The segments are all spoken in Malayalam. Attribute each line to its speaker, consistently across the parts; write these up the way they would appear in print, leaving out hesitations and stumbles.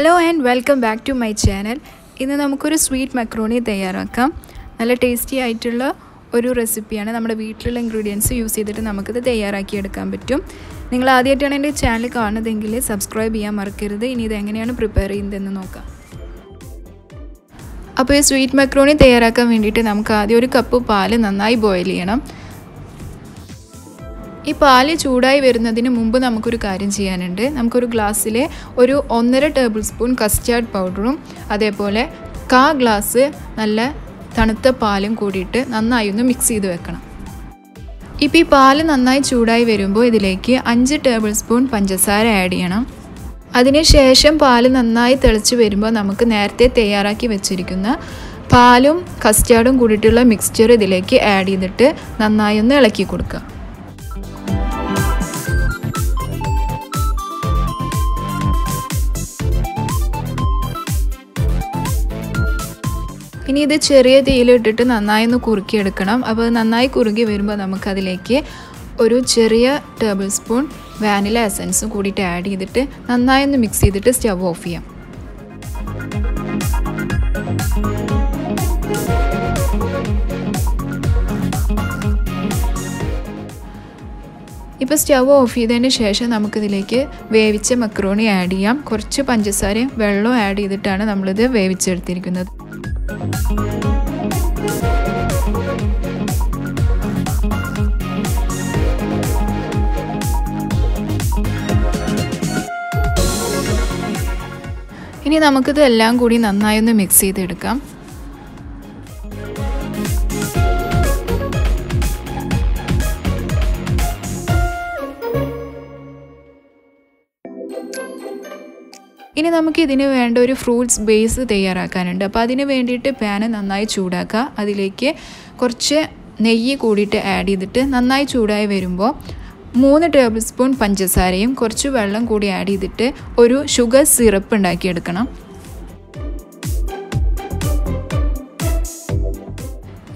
Speaker 1: Hello and welcome back to my channel. ഇന്ന് നമുക്കൊരു സ്വീറ്റ് മക്രോണി തയ്യാറാക്കാം. നല്ല ടേസ്റ്റി ആയിട്ടുള്ള ഒരു റെസിപ്പിയാണ്. നമ്മുടെ വീട്ടിലുള്ള ഇൻഗ്രീഡിയൻസ് യൂസ് ചെയ്തിട്ട് നമുക്കിത് തയ്യാറാക്കി എടുക്കാൻ പറ്റും. നിങ്ങൾ ആദ്യമായിട്ടാണ് എൻ്റെ ചാനൽ കാണുന്നതെങ്കിൽ സബ്സ്ക്രൈബ് ചെയ്യാൻ മറക്കരുത്. ഇനി ഇത് എങ്ങനെയാണ് പ്രിപ്പയർ ചെയ്യുന്നതെന്ന് നോക്കാം. അപ്പോൾ ഈ സ്വീറ്റ് മക്രോണി തയ്യാറാക്കാൻ വേണ്ടിയിട്ട് നമുക്ക് ആദ്യം ഒരു കപ്പ് പാല് നന്നായി ബോയിൽ ചെയ്യണം. ഈ പാല് ചൂടായി വരുന്നതിന് മുമ്പ് നമുക്കൊരു കാര്യം ചെയ്യാനുണ്ട്. നമുക്കൊരു ഗ്ലാസ്സിൽ ഒരു 1.5 ടേബിൾ സ്പൂൺ കസ്റ്റാർഡ് പൗഡറും അതേപോലെ 1/4 ഗ്ലാസ് നല്ല തണുത്ത പാലും കൂടിയിട്ട് നന്നായി ഒന്ന് മിക്സ് ചെയ്ത് വെക്കണം. ഇപ്പോൾ ഈ പാല് നന്നായി ചൂടായി വരുമ്പോൾ ഇതിലേക്ക് 5 ടേബിൾ സ്പൂൺ പഞ്ചസാര ആഡ് ചെയ്യണം. അതിനുശേഷം പാല് നന്നായി തിളച്ച് വരുമ്പോൾ നമുക്ക് നേരത്തെ തയ്യാറാക്കി വെച്ചിരിക്കുന്ന പാലും കസ്റ്റാർഡും കൂടിയിട്ടുള്ള മിക്സ്ചർ ഇതിലേക്ക് ആഡ് ചെയ്തിട്ട് നന്നായി ഒന്ന് ഇളക്കി കൊടുക്കുക. ഇനി ഇത് ചെറിയ തീയിലിട്ടിട്ട് നന്നായി ഒന്ന് കുറുക്കിയെടുക്കണം. അപ്പോൾ നന്നായി കുറുകി വരുമ്പോൾ നമുക്കതിലേക്ക് ഒരു ചെറിയ ടേബിൾ സ്പൂൺ വാനില എസൻസും കൂടിയിട്ട് ആഡ് ചെയ്തിട്ട് നന്നായി ഒന്ന് മിക്സ് ചെയ്തിട്ട് സ്റ്റവ് ഓഫ് ചെയ്യാം. ഇപ്പോൾ സ്റ്റവ് ഓഫ് ചെയ്തതിന് ശേഷം നമുക്കിതിലേക്ക് വേവിച്ച മക്രോണി ആഡ് ചെയ്യാം. കുറച്ച് പഞ്ചസാരയും വെള്ളവും ആഡ് ചെയ്തിട്ടാണ് നമ്മളിത് വേവിച്ചെടുത്തിരിക്കുന്നത്. ഇനി നമുക്കിത് എല്ലാം കൂടി നന്നായി ഒന്ന് മിക്സ് ചെയ്തെടുക്കാം. ഇനി നമുക്ക് ഇതിന് വേണ്ട ഒരു ഫ്രൂട്ട്സ് ബേസ് തയ്യാറാക്കാനുണ്ട്. അപ്പോൾ അതിന് വേണ്ടിയിട്ട് പാന് നന്നായി ചൂടാക്കുക. അതിലേക്ക് കുറച്ച് നെയ്യ് കൂടിയിട്ട് ആഡ് ചെയ്തിട്ട് നന്നായി ചൂടായി വരുമ്പോൾ 3 ടേബിൾ സ്പൂൺ പഞ്ചസാരയും കുറച്ച് വെള്ളം കൂടി ആഡ് ചെയ്തിട്ട് ഒരു ഷുഗർ സിറപ്പ് ഉണ്ടാക്കിയെടുക്കണം.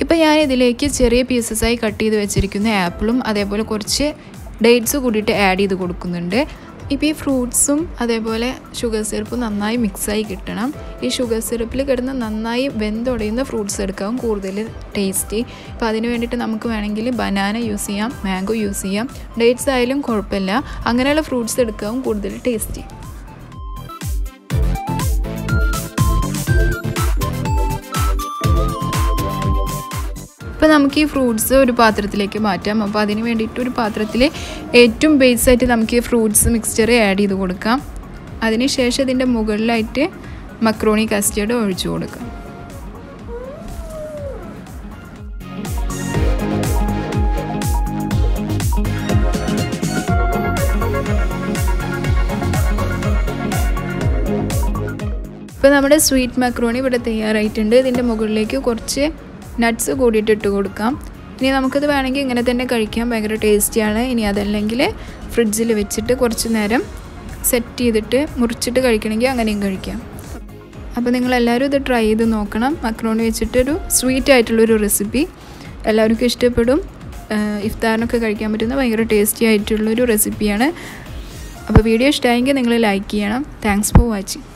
Speaker 1: ഇപ്പോൾ ഞാൻ ഇതിലേക്ക് ചെറിയ പീസസായി കട്ട് ചെയ്ത് വെച്ചിരിക്കുന്ന ആപ്പിളും അതേപോലെ കുറച്ച് ഡേറ്റ്സ് കൂടിയിട്ട് ആഡ് ചെയ്ത് കൊടുക്കുന്നുണ്ട്. ഇപ്പോൾ ഈ ഫ്രൂട്ട്സും അതേപോലെ ഷുഗർ സിറപ്പും നന്നായി മിക്സായി കിട്ടണം. ഈ ഷുഗർ സിറപ്പിൽ കിടന്ന് നന്നായി വെന്തുടയുന്ന ഫ്രൂട്ട്സ് എടുക്കാം കൂടുതൽ ടേസ്റ്റി. അപ്പോൾ അതിന് വേണ്ടിയിട്ട് നമുക്ക് വേണമെങ്കിൽ ബനാന യൂസ് ചെയ്യാം, മാംഗോ യൂസ് ചെയ്യാം, ഡേറ്റ്സ് ആയാലും കുഴപ്പമില്ല. അങ്ങനെയുള്ള ഫ്രൂട്ട്സ് എടുക്കാം കൂടുതൽ ടേസ്റ്റി. ഇപ്പോൾ നമുക്ക് ഈ ഫ്രൂട്ട്സ് ഒരു പാത്രത്തിലേക്ക് മാറ്റാം. അപ്പോൾ അതിന് വേണ്ടിയിട്ട് ഒരു പാത്രത്തിൽ ഏറ്റവും ബേസായിട്ട് നമുക്ക് ഈ ഫ്രൂട്ട്സ് മിക്സ്ചർ ആഡ് ചെയ്ത് കൊടുക്കാം. അതിനുശേഷം ഇതിൻ്റെ മുകളിലായിട്ട് മക്രോണി കസ്റ്റാർഡ് ഒഴിച്ചു കൊടുക്കാം. ഇപ്പോൾ നമ്മുടെ സ്വീറ്റ് മക്രോണി ഇവിടെ തയ്യാറായിട്ടുണ്ട്. ഇതിൻ്റെ മുകളിലേക്ക് കുറച്ച് നട്ട്സ് കൂടിയിട്ട് ഇട്ട് കൊടുക്കാം. ഇനി നമുക്കിത് വേണമെങ്കിൽ ഇങ്ങനെ തന്നെ കഴിക്കാം, ഭയങ്കര ടേസ്റ്റിയാണ്. ഇനി അതല്ലെങ്കിൽ ഫ്രിഡ്ജിൽ വെച്ചിട്ട് കുറച്ച് നേരം സെറ്റ് ചെയ്തിട്ട് മുറിച്ചിട്ട് കഴിക്കണമെങ്കിൽ അങ്ങനെയും കഴിക്കാം. അപ്പോൾ നിങ്ങളെല്ലാവരും ഇത് ട്രൈ ചെയ്ത് നോക്കണം. മക്രോണി വെച്ചിട്ടൊരു സ്വീറ്റ് ആയിട്ടുള്ളൊരു റെസിപ്പി എല്ലാവർക്കും ഇഷ്ടപ്പെടും. ഇഫ്താറിനൊക്കെ കഴിക്കാൻ പറ്റുന്ന ഭയങ്കര ടേസ്റ്റി ആയിട്ടുള്ളൊരു റെസിപ്പിയാണ്. അപ്പോൾ വീഡിയോ ഇഷ്ടമായെങ്കിൽ നിങ്ങൾ ലൈക്ക് ചെയ്യണം. Thanks for watching.